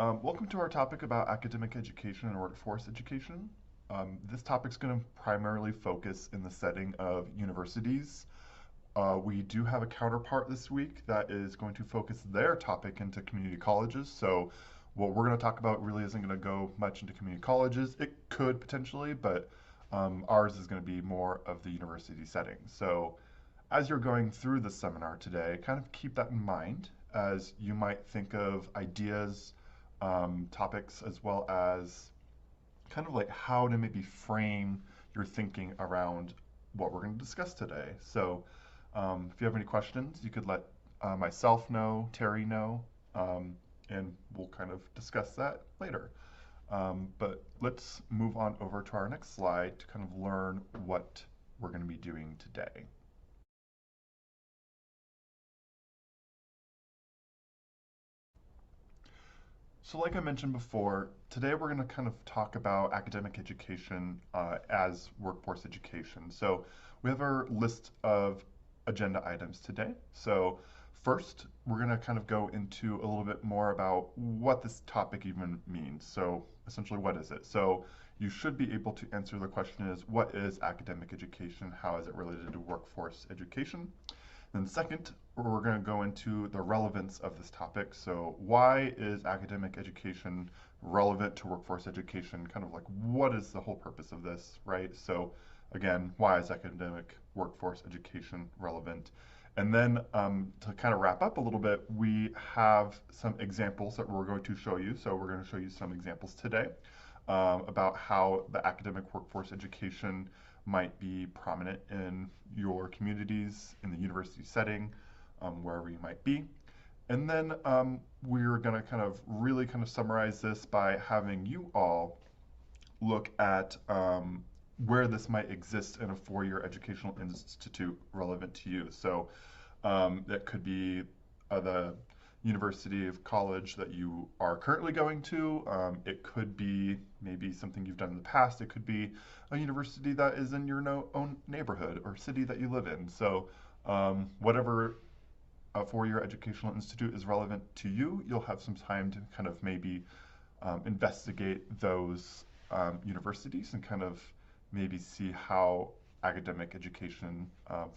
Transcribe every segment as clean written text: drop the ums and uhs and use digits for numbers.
Welcome to our topic about academic education and workforce education. This topic is going to primarily focus in the setting of universities. We do have a counterpart this week that is going to focus their topic into community colleges. So, what we're going to talk about really isn't going to go much into community colleges. It could potentially, but ours is going to be more of the university setting. So, as you're going through the seminar today, kind of keep that in mind as you might think of ideas, topics, as well as kind of like how to maybe frame your thinking around what we're going to discuss today. So, if you have any questions, you could let myself know, Terry know, and we'll kind of discuss that later. But let's move on over to our next slide to kind of learn what we're going to be doing today. So like I mentioned before, today we're going to kind of talk about academic education as workforce education. So we have our list of agenda items today. So first, we're going to kind of go into a little bit more about what this topic even means. So essentially, what is it? So you should be able to answer the question is, what is academic education? How is it related to workforce education? Then second, we're going to go into the relevance of this topic. So why is academic education relevant to workforce education? Kind of like what is the whole purpose of this, right? So again, why is academic workforce education relevant? And then to kind of wrap up a little bit, we have some examples that we're going to show you. So we're going to show you some examples today about how the academic workforce education might be prominent in your communities, in the university setting, wherever you might be. And then we're going to kind of really kind of summarize this by having you all look at where this might exist in a four-year educational institute relevant to you. So that could be the university of college that you are currently going to. It could be maybe something you've done in the past. It could be a university that is in your own neighborhood or city that you live in. So whatever a four-year educational institute is relevant to you, you'll have some time to kind of maybe investigate those universities and kind of maybe see how academic education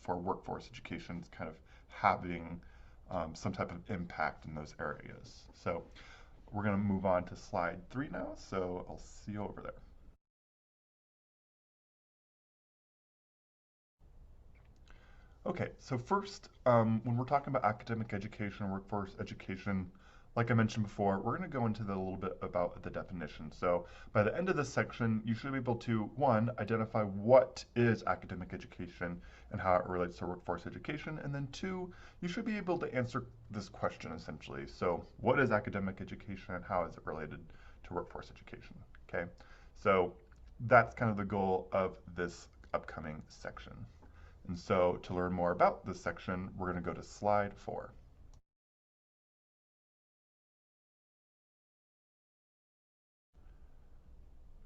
for workforce education is kind of having some type of impact in those areas. So we're going to move on to slide 3 now, so I'll see you over there. Okay, so first, when we're talking about academic education, workforce education, like I mentioned before, we're going to go into a little bit about the definition. So by the end of this section, you should be able to, one, identify what is academic education and how it relates to workforce education, and then two, you should be able to answer this question essentially. So what is academic education and how is it related to workforce education? Okay, so that's kind of the goal of this upcoming section. And so to learn more about this section, we're going to go to slide 4.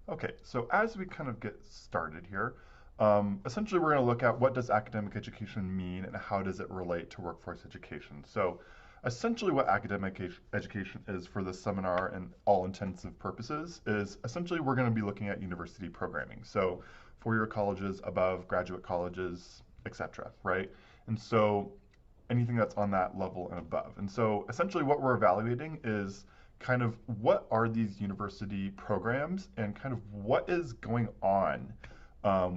Okay, so as we kind of get started here, essentially we're going to look at what does academic education mean and how does it relate to workforce education. So essentially what academic education is for this seminar and all intensive purposes is essentially we're going to be looking at university programming. So four-year colleges, above, graduate colleges, etc., right? And so anything that's on that level and above. And so essentially what we're evaluating is kind of what are these university programs and kind of what is going on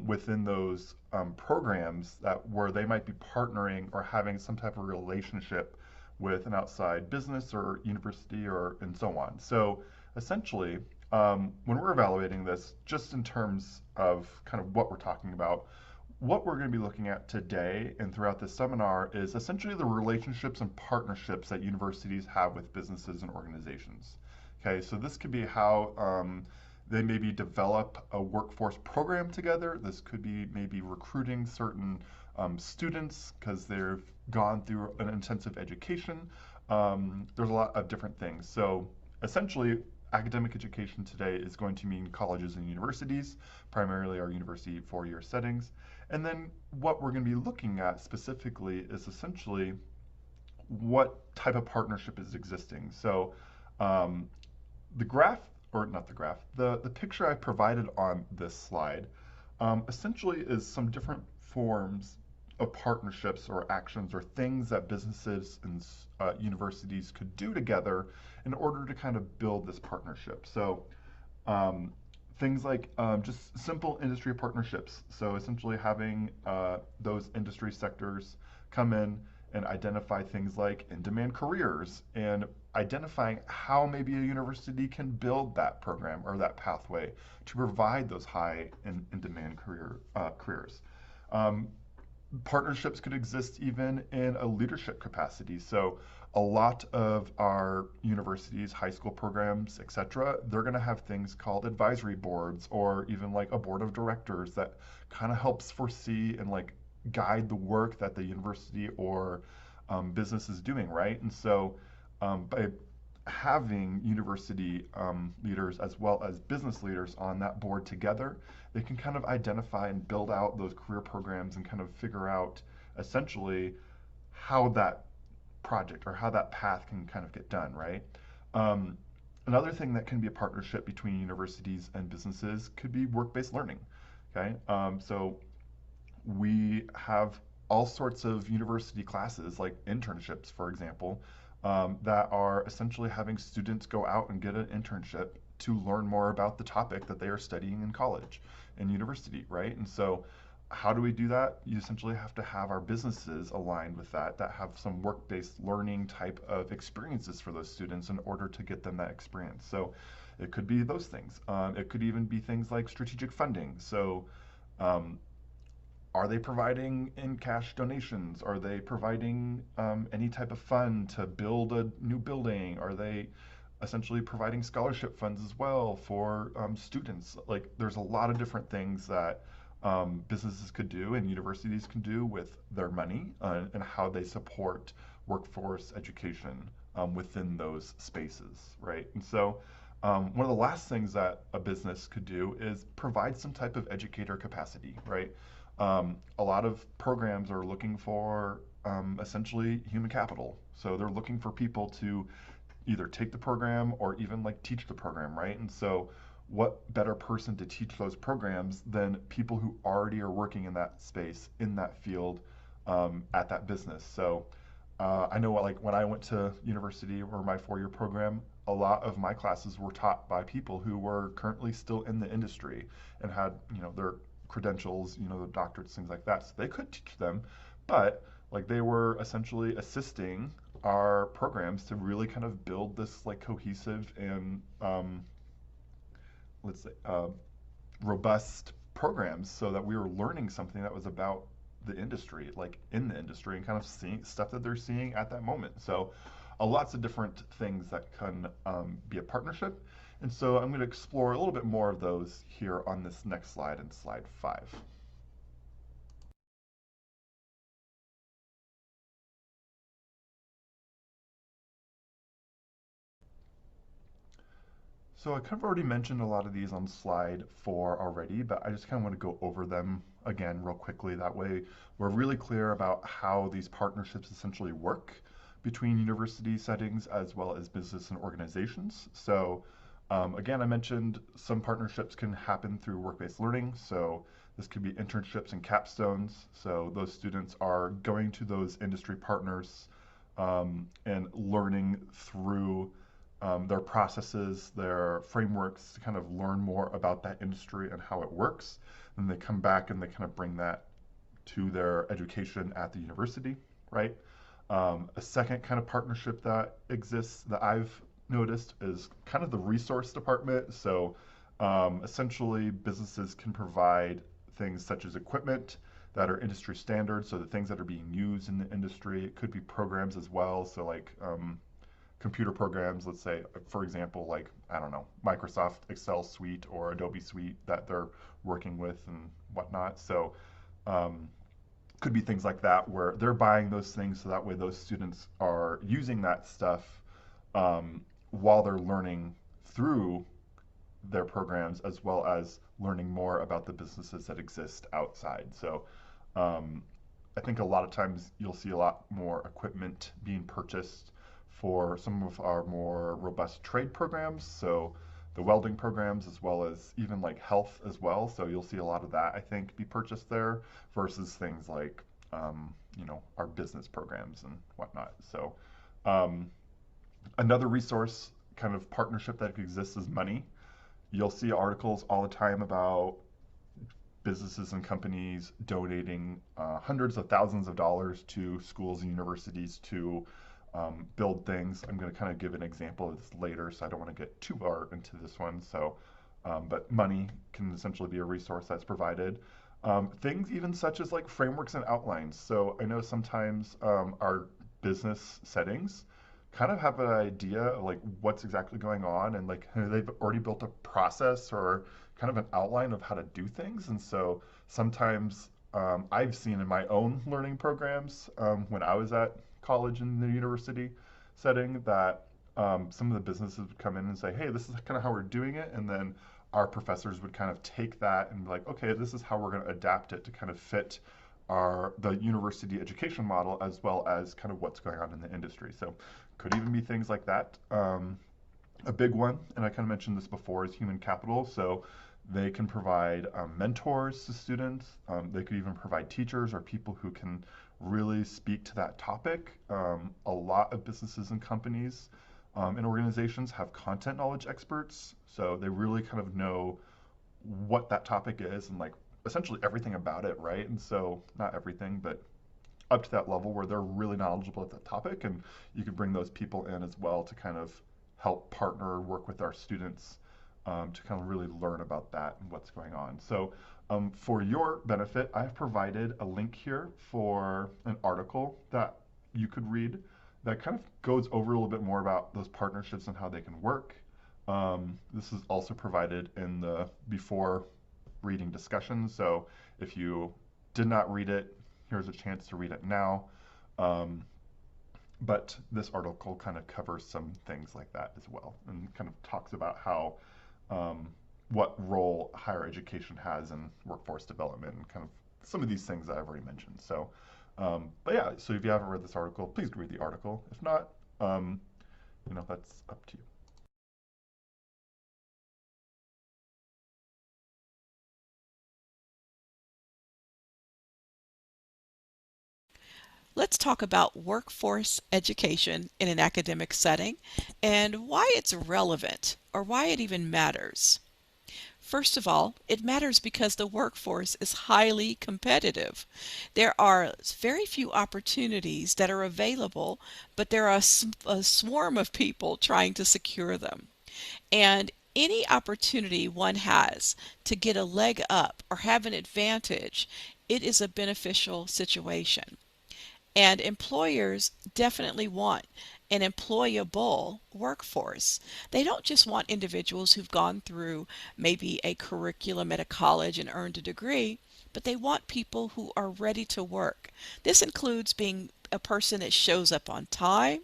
within those programs that where they might be partnering or having some type of relationship with an outside business or university or and so on. So essentially, when we're evaluating this, just in terms of kind of what we're talking about, what we're going to be looking at today and throughout this seminar is essentially the relationships and partnerships that universities have with businesses and organizations. Okay, so this could be how they maybe develop a workforce program together. This could be maybe recruiting certain students because they've gone through an intensive education. There's a lot of different things. So essentially, academic education today is going to mean colleges and universities, primarily our university four-year settings. And then what we're going to be looking at specifically is essentially what type of partnership is existing. So The graph, or not the graph, the picture I provided on this slide essentially is some different forms of partnerships or actions or things that businesses and universities could do together in order to kind of build this partnership. So um, things like just simple industry partnerships. So essentially having those industry sectors come in and identify things like in-demand careers and identifying how maybe a university can build that program or that pathway to provide those high in-demand careers. Um, Partnerships could exist even in a leadership capacity. So a lot of our universities, high school programs, etc., they're going to have things called advisory boards or even like a board of directors that kind of helps foresee and like guide the work that the university or business is doing, right? And so by having university leaders as well as business leaders on that board together, they can kind of identify and build out those career programs and kind of figure out essentially how that project or how that path can kind of get done, right? Um, Another thing that can be a partnership between universities and businesses could be work-based learning. Okay, so we have all sorts of university classes, like internships, for example, that are essentially having students go out and get an internship to learn more about the topic that they are studying in college and university, right? And so, how do we do that? You essentially have to have our businesses aligned with that, that have some work based learning type of experiences for those students in order to get them that experience. So, it could be those things. It could even be things like strategic funding. So, um, are they providing in cash donations? Are they providing any type of fund to build a new building? Are they essentially providing scholarship funds as well for students? Like, there's a lot of different things that businesses could do and universities can do with their money and how they support workforce education within those spaces, right? And so, one of the last things that a business could do is provide some type of educator capacity, right? A lot of programs are looking for essentially human capital. So they're looking for people to either take the program or even like teach the program, right? And so, what better person to teach those programs than people who already are working in that space, in that field, at that business? So, I know like when I went to university or my 4-year program, a lot of my classes were taught by people who were currently still in the industry and had, their credentials, the doctorates, things like that. So they could teach them, but like they were essentially assisting our programs to really kind of build this like cohesive and let's say robust programs so that we were learning something that was about the industry, like in the industry, and kind of seeing stuff that they're seeing at that moment. So, lots of different things that can be a partnership. And so, I'm going to explore a little bit more of those here on this next slide, in slide 5. So, I kind of already mentioned a lot of these on slide 4 already, but I just kind of want to go over them again real quickly. That way, we're really clear about how these partnerships essentially work between university settings as well as business and organizations. So, again, I mentioned some partnerships can happen through work-based learning. So, this could be internships and capstones. So, those students are going to those industry partners and learning through their processes, their frameworks to kind of learn more about that industry and how it works. And they come back and they kind of bring that to their education at the university, right? A second kind of partnership that exists that I've noticed is kind of the resource department. So essentially, businesses can provide things such as equipment that are industry standards, so the things that are being used in the industry. It could be programs as well, so like computer programs, let's say, for example, like, I don't know, Microsoft Excel suite or Adobe suite that they're working with and whatnot. So, um, could be things like that where they're buying those things so that way those students are using that stuff while they're learning through their programs as well as learning more about the businesses that exist outside. So, um, I think a lot of times you'll see a lot more equipment being purchased for some of our more robust trade programs. So the welding programs, as well as even like health as well. So you'll see a lot of that, I think, be purchased there versus things like, our business programs and whatnot. So um, another resource kind of partnership that exists is money. You'll see articles all the time about businesses and companies donating hundreds of thousands of dollars to schools and universities to build things. I'm going to kind of give an example of this later, so I don't want to get too far into this one. So, but money can essentially be a resource that's provided. Things even such as like frameworks and outlines. So I know sometimes our business settings kind of have an idea of like what's exactly going on, and like they've already built a process or kind of an outline of how to do things. And so sometimes I've seen in my own learning programs when I was at college and the university setting that some of the businesses would come in and say, hey, this is kind of how we're doing it. And then our professors would kind of take that and be like, okay, this is how we're going to adapt it to kind of fit the university education model as well as kind of what's going on in the industry. So could even be things like that. A big one, and I kind of mentioned this before, is human capital. So they can provide mentors to students. They could even provide teachers or people who can really speak to that topic. A lot of businesses and companies and organizations have content knowledge experts. So they really kind of know what that topic is and like essentially everything about it, right? And so not everything, but up to that level where they're really knowledgeable at that topic. And you could bring those people in as well to kind of help partner or work with our students to kind of really learn about that and what's going on. So for your benefit, I've provided a link here for an article that you could read that kind of goes over a little bit more about those partnerships and how they can work. This is also provided in the before reading discussion. So if you did not read it, here's a chance to read it now. But this article kind of covers some things like that as well, and kind of talks about how what role higher education has in workforce development and kind of some of these things that I've already mentioned. So, but yeah, so if you haven't read this article, please read the article. If not, that's up to you. Let's talk about workforce education in an academic setting and why it's relevant or why it even matters. First of all, it matters because the workforce is highly competitive. There are very few opportunities that are available, but there are a swarm of people trying to secure them. And any opportunity one has to get a leg up or have an advantage, it is a beneficial situation. And employers definitely want an employable workforce. They don't just want individuals who've gone through maybe a curriculum at a college and earned a degree, but they want people who are ready to work. This includes being a person that shows up on time,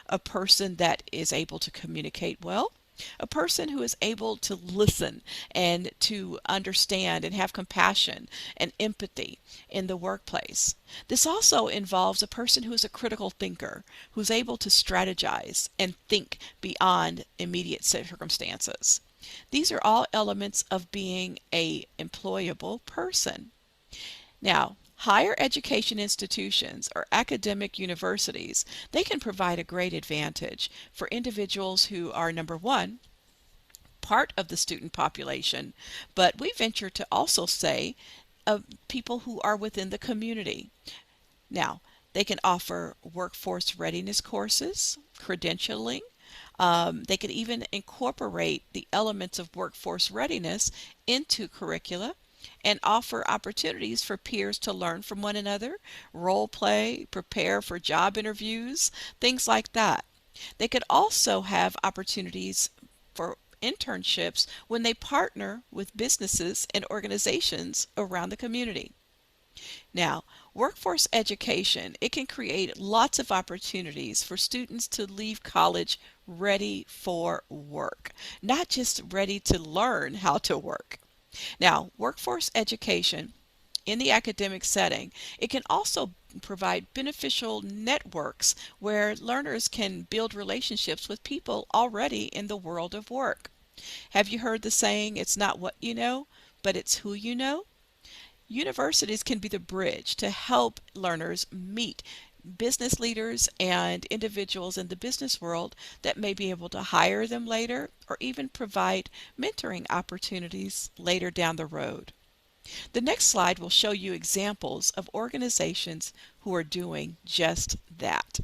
a person that is able to communicate well, a person who is able to listen and to understand and have compassion and empathy in the workplace. This also involves a person who is a critical thinker, who's able to strategize and think beyond immediate circumstances. These are all elements of being a employable person. Now, higher education institutions or academic universities, they can provide a great advantage for individuals who are, number one, part of the student population, but we venture to also say people who are within the community. Now, they can offer workforce readiness courses, credentialing. They could even incorporate the elements of workforce readiness into curricula and offer opportunities for peers to learn from one another, role play, prepare for job interviews, things like that. They could also have opportunities for internships when they partner with businesses and organizations around the community. Now, workforce education, it can create lots of opportunities for students to leave college ready for work, not just ready to learn how to work. Now, workforce education in the academic setting, it can also provide beneficial networks where learners can build relationships with people already in the world of work. Have you heard the saying, it's not what you know, but it's who you know? Universities can be the bridge to help learners meet business leaders and individuals in the business world that may be able to hire them later or even provide mentoring opportunities later down the road. The next slide will show you examples of organizations who are doing just that.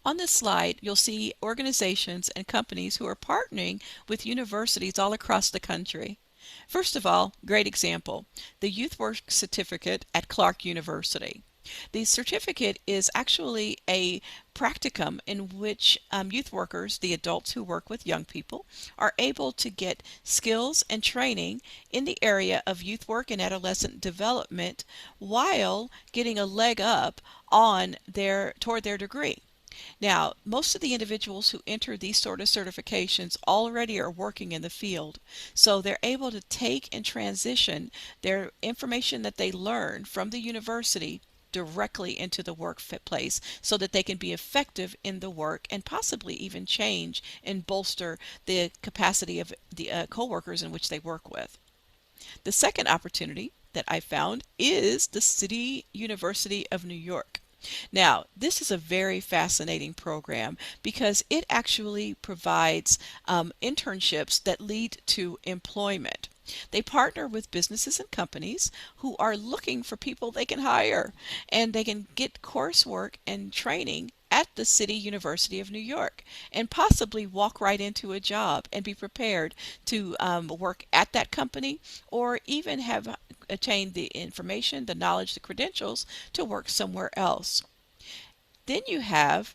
On this slide, you'll see organizations and companies who are partnering with universities all across the country. First of all, great example, the Youth Work Certificate at Clark University. The certificate is actually a practicum in which youth workers, the adults who work with young people, are able to get skills and training in the area of youth work and adolescent development while getting a leg up on toward their degree. Now, most of the individuals who enter these sort of certifications already are working in the field, so they're able to take and transition their information that they learn from the university directly into the workplace so that they can be effective in the work and possibly even change and bolster the capacity of the coworkers in which they work with. The second opportunity that I found is the City University of New York. Now, this is a very fascinating program because it actually provides internships that lead to employment. They partner with businesses and companies who are looking for people they can hire, and they can get coursework and training at the City University of New York and possibly walk right into a job and be prepared to work at that company or even have attained the information, the knowledge, the credentials to work somewhere else. Then you have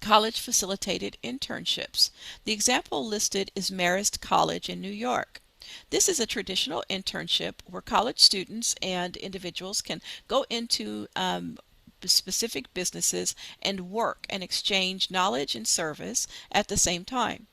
college facilitated internships. The example listed is Marist College in New York. This is a traditional internship where college students and individuals can go into specific businesses and work and exchange knowledge and service at the same time.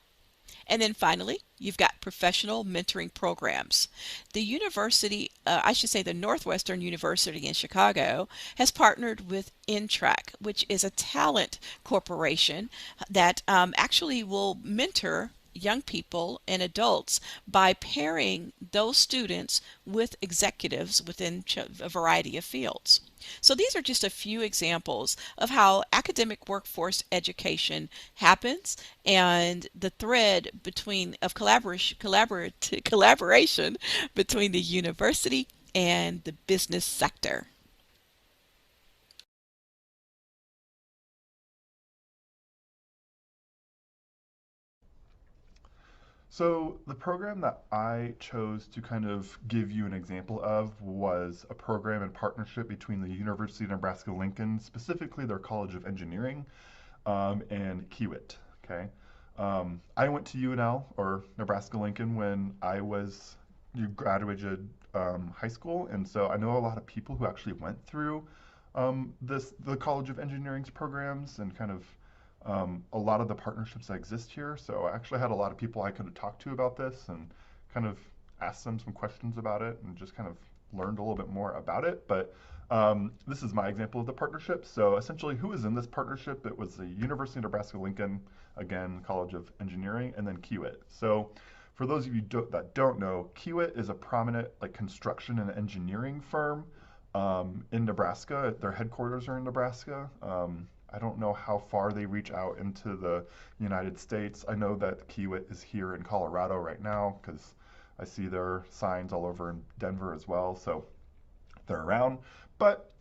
And then finally, you've got professional mentoring programs. The university, I should say the Northwestern University in Chicago, has partnered with Intrack, which is a talent corporation that actually will mentor young people and adults by pairing those students with executives within a variety of fields. So these are just a few examples of how academic workforce education happens and the thread between of collaboration between the university and the business sector. So the program that I chose to kind of give you an example of was a program in partnership between the University of Nebraska-Lincoln, specifically their College of Engineering, and Kiewit. Okay, I went to UNL or Nebraska-Lincoln when I was you graduated high school, and so I know a lot of people who actually went through the College of Engineering's programs and kind of a lot of the partnerships that exist here. So I actually had a lot of people I could have talked to about this and kind of asked them some questions about it and just kind of learned a little bit more about it. But this is my example of the partnership. So essentially, who is in this partnership? It was the University of Nebraska-Lincoln, again, College of Engineering, and then Kiewit. So for those of you that don't know, Kiewit is a prominent like construction and engineering firm in Nebraska. Their headquarters are in Nebraska. I don't know how far they reach out into the United States. I know that Kiewit is here in Colorado right now because I see their signs all over in Denver as well. So they're around, but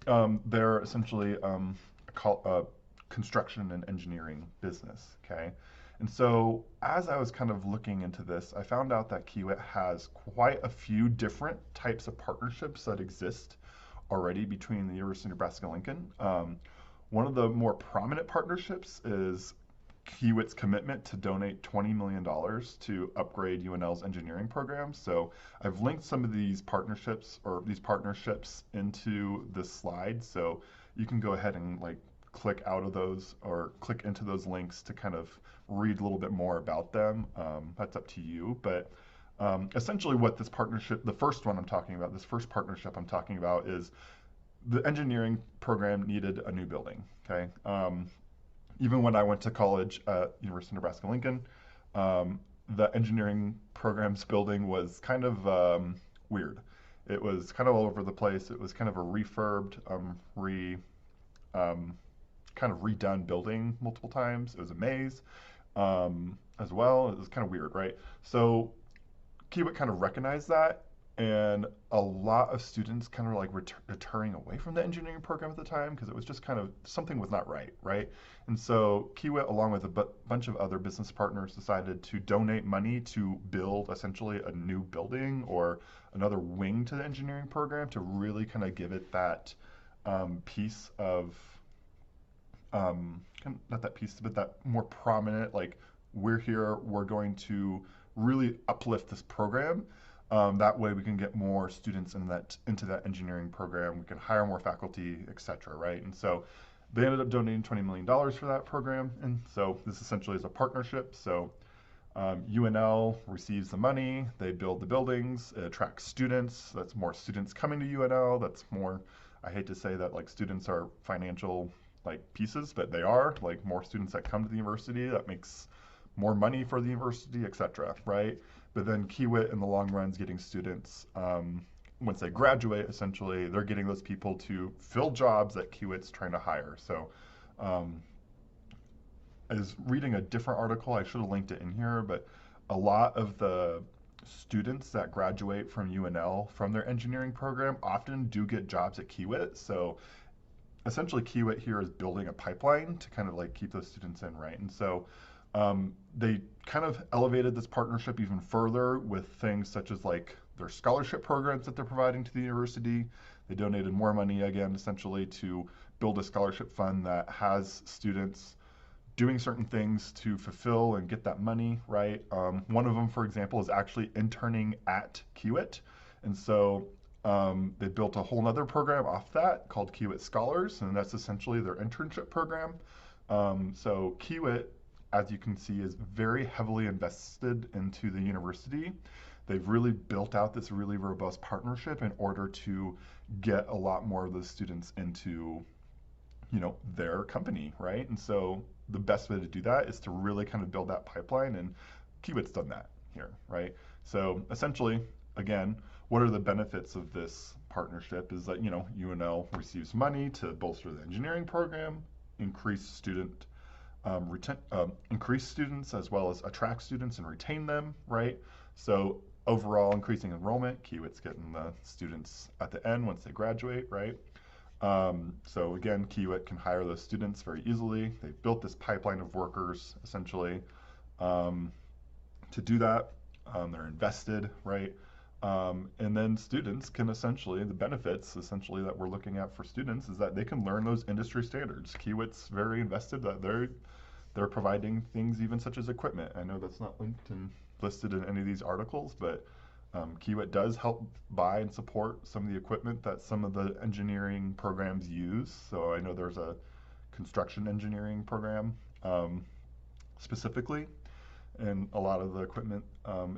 they're essentially a construction and engineering business. Okay. And so, as I was kind of looking into this, I found out that Kiewit has quite a few different types of partnerships that exist already between the University of Nebraska-Lincoln. One of the more prominent partnerships is Kiewit's commitment to donate $20 million to upgrade UNL's engineering programs. So I've linked some of these partnerships into this slide. So you can go ahead and like click out of those or click into those links to kind of read a little bit more about them. That's up to you. But essentially, what this partnership, the first one I'm talking about, this first partnership I'm talking about is the engineering program needed a new building. Okay. Even when I went to college at University of Nebraska-Lincoln, the engineering program's building was kind of weird. It was kind of all over the place. It was kind of a refurbed, um, kind of redone building multiple times. It was a maze as well. It was kind of weird, right? So Kiewit kind of recognized that, and a lot of students kind of like turning away from the engineering program at the time because it was just kind of something was not right, right? And so Kiewit, along with a bunch of other business partners, decided to donate money to build essentially a new building or another wing to the engineering program to really kind of give it that piece of not that piece, but that more prominent, like, we're here, we're going to really uplift this program. That way we can get more students into that engineering program. We can hire more faculty, et cetera, right? And so they ended up donating $20 million for that program. And so this essentially is a partnership. So UNL receives the money, they build the buildings, it attracts students. That's more students coming to UNL. That's more, I hate to say that like students are financial like pieces, but they are like more students that come to the university. That makes more money for the university, et cetera, right? But then Kiewit in the long run is getting students. Once they graduate, essentially, they're getting those people to fill jobs that Kiewit's trying to hire. So um, I was reading a different article. I should have linked it in here, but a lot of the students that graduate from UNL from their engineering program often do get jobs at Kiewit. So essentially, Kiewit here is building a pipeline to kind of like keep those students in, right? And so they kind of elevated this partnership even further with things such as like their scholarship programs that they're providing to the university. They donated more money again, essentially, to build a scholarship fund that has students doing certain things to fulfill and get that money, right? One of them, for example, is actually interning at Kiewit. And so they built a whole nother program off that called Kiewit Scholars, and that's essentially their internship program. So Kiewit, as you can see, is very heavily invested into the university. They've really built out this really robust partnership in order to get a lot more of those students into, their company, right? And so the best way to do that is to really kind of build that pipeline, and Kiewit's done that here, right? So essentially, again, what are the benefits of this partnership is that, UNL receives money to bolster the engineering program, increase increase students as well as attract students and retain them, right? So overall increasing enrollment, Kiewit's getting the students at the end once they graduate, right? So again, Kiewit can hire those students very easily. They've built this pipeline of workers essentially to do that. They're invested, right? And then students can essentially, the benefits essentially that we're looking at for students is that they can learn those industry standards. Kiewit's very invested that they're providing things even such as equipment. I know that's not linked and listed in any of these articles, but Kiewit does help buy and support some of the equipment that some of the engineering programs use. So I know there's a construction engineering program specifically, and a lot of the equipment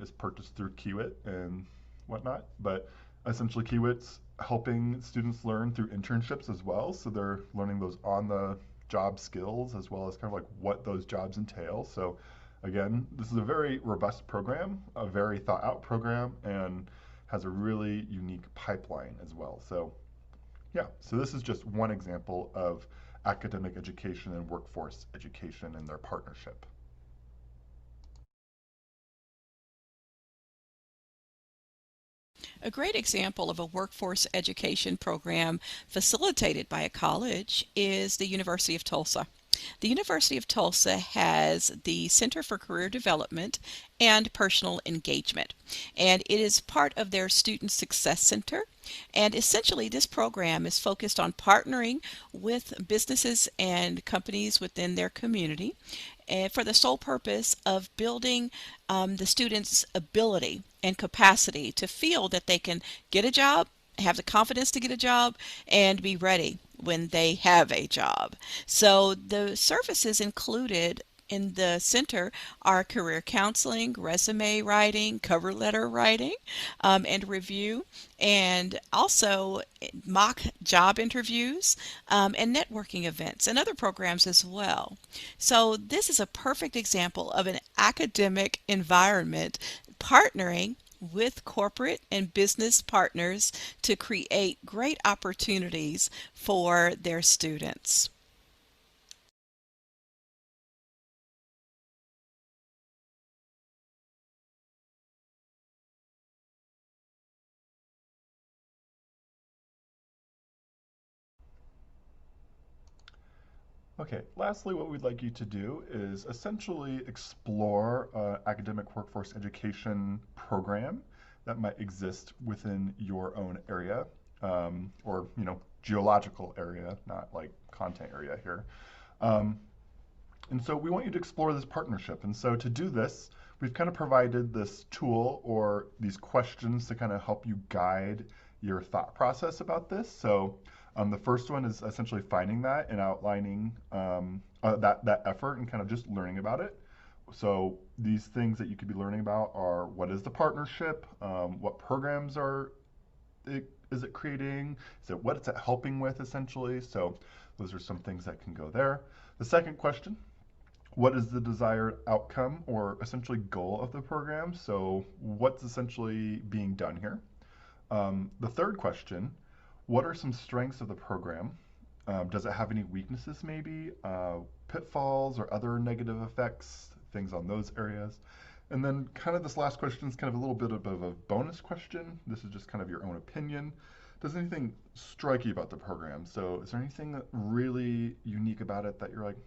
is purchased through Kiewit and whatnot. But essentially, Kiewit's helping students learn through internships as well. So they're learning those on the job skills as well as kind of like what those jobs entail. So again, this is a very robust program, a very thought out program, and has a really unique pipeline as well. So yeah, so this is just one example of academic education and workforce education and their partnership. A great example of a workforce education program facilitated by a college is the University of Tulsa. The University of Tulsa has the Center for Career Development and Personal Engagement, and it is part of their Student Success Center. And essentially, this program is focused on partnering with businesses and companies within their community and for the sole purpose of building the students' ability and capacity to feel that they can get a job, have the confidence to get a job, and be ready when they have a job. So the services included in the center are career counseling, resume writing, cover letter writing, and review, and also mock job interviews, and networking events and other programs as well. So this is a perfect example of an academic environment partnering with corporate and business partners to create great opportunities for their students. Okay, lastly, what we'd like you to do is essentially explore academic workforce education program that might exist within your own area, or geological area, not like content area here. Um, and so we want you to explore this partnership. And so to do this, we've kind of provided this tool or these questions to kind of help you guide your thought process about this. So the first one is essentially finding that and outlining that effort and kind of just learning about it. So these things that you could be learning about are what is the partnership, what programs is it creating, is it what it's helping with essentially. So those are some things that can go there. The second question, what is the desired outcome or essentially goal of the program? So what's essentially being done here? The third question, what are some strengths of the program? Does it have any weaknesses maybe, pitfalls or other negative effects, things on those areas? And then kind of this last question is kind of a little bit of a bonus question. This is just kind of your own opinion. Does anything strike you about the program? So is there anything that really unique about it that you're like,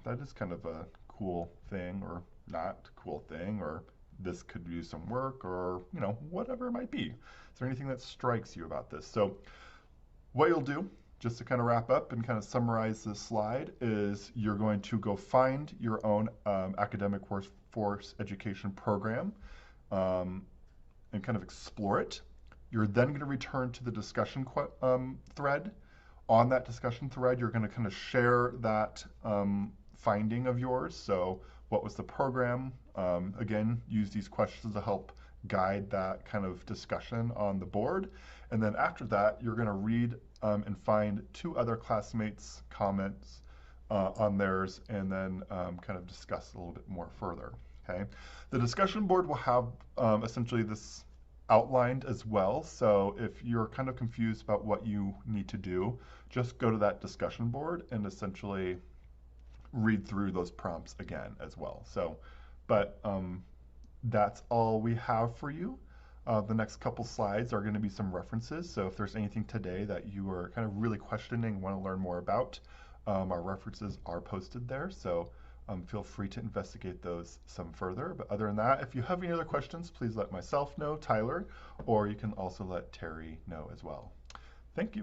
that is kind of a cool thing or not cool thing, or this could use some work, or whatever it might be. Is there anything that strikes you about this? So what you'll do, just to kind of wrap up and kind of summarize this slide, is you're going to go find your own academic workforce education program um, and kind of explore it. You're then going to return to the discussion thread. On that discussion thread, you're going to kind of share that finding of yours. So what was the program? Again, use these questions to help guide that kind of discussion on the board. And then after that, you're going to read and find two other classmates' comments on theirs, and then kind of discuss a little bit more further. Okay, the discussion board will have essentially this outlined as well. So if you're kind of confused about what you need to do, just go to that discussion board and essentially read through those prompts again as well. So, but that's all we have for you. The next couple slides are going to be some references. So if there's anything today that you are kind of really questioning and want to learn more about, our references are posted there. So feel free to investigate those some further. But other than that, if you have any other questions, please let myself know, Tyler, or you can also let Terry know as well. Thank you.